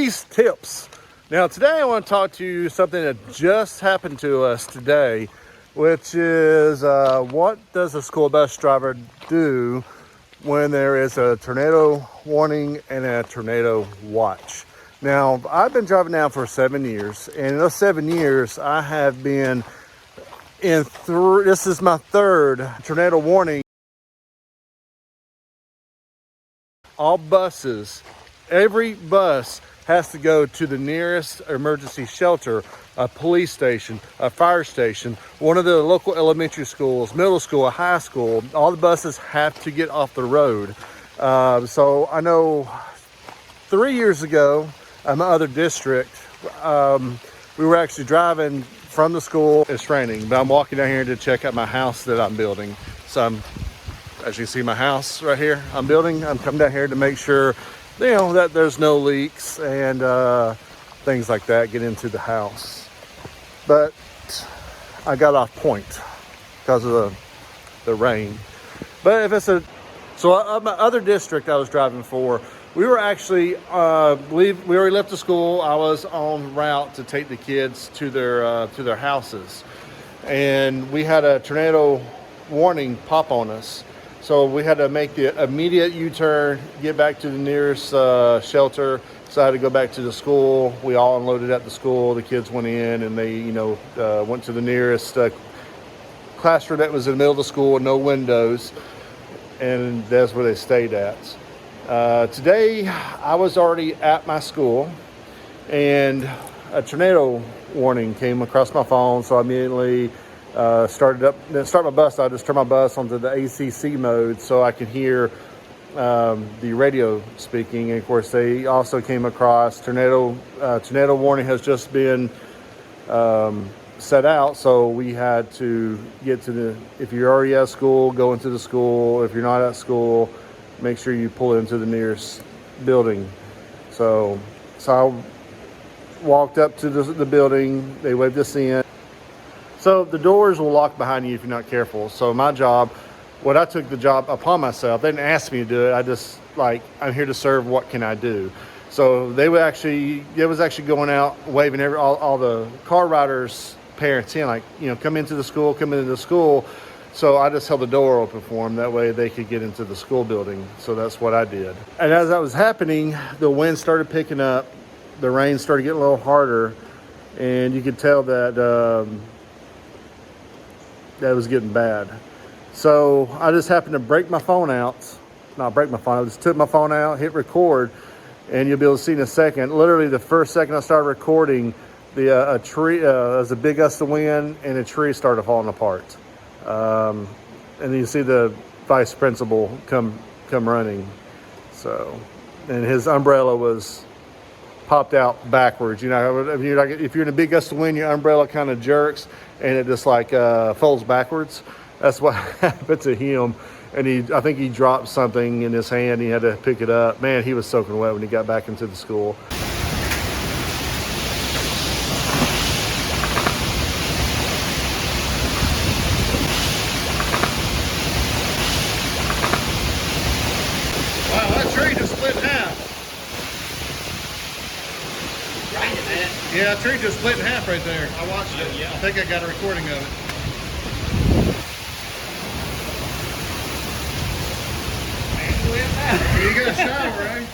Oobies tips. Now today I want to talk to you something that just happened to us today, which is what does a school bus driver do when there is a tornado warning and a tornado watch. Now I've been driving now for 7 years, and in those 7 years I have been in this is my third tornado warning. All buses, every bus has to go to the nearest emergency shelter, a police station, a fire station, one of the local elementary schools, middle school, a high school. All the buses have to get off the road. So I know 3 years ago in my other district, we were actually driving from the school. It's raining, but I'm walking down here to check out my house that I'm building. So as you can see, my house right here I'm building. I'm coming down here to make sure, that there's no leaks and things like that get into the house. But I got off point because of the rain. But if it's my other district I was driving for, we were actually we already left the school. I was en route to take the kids to their houses, and we had a tornado warning pop on us. So we had to make the immediate U-turn, get back to the nearest shelter. So I had to go back to the school. We all unloaded at the school. The kids went in and they, went to the nearest classroom that was in the middle of the school with no windows. And that's where they stayed at. Today, I was already at my school and a tornado warning came across my phone. So I immediately start my bus. I just turned my bus onto the ACC mode so I could hear the radio speaking. And of course, they also came across tornado warning has just been set out. So we had to get to if you're already at school, go into the school. If you're not at school, make sure you pull into the nearest building. So I walked up to the building. They waved us in. So the doors will lock behind you if you're not careful. So my job, I took the job upon myself. They didn't ask me to do it. I just I'm here to serve. What can I do? So they was actually going out waving all the car riders' parents in, come into the school. So I just held the door open for them. That way they could get into the school building. So that's what I did. And as that was happening, the wind started picking up. The rain started getting a little harder, and you could tell that that was getting bad. So I just happened to break my phone out. Not break my phone, I just took my phone out, hit record, and you'll be able to see in a second. Literally the first second I started recording, a tree, there was a big gust of wind, and a tree started falling apart. And you see the vice principal come running. So, and his umbrella was popped out backwards. If you're in a big gust of wind, your umbrella kind of jerks and it just folds backwards. That's what happened to him. And I think he dropped something in his hand. He had to pick it up. Man, he was soaking wet when he got back into the school. Wow, that tree just split in half. Yeah, that tree just split in half right there. I watched it. Yeah. I think I got a recording of it. You got a shower, right?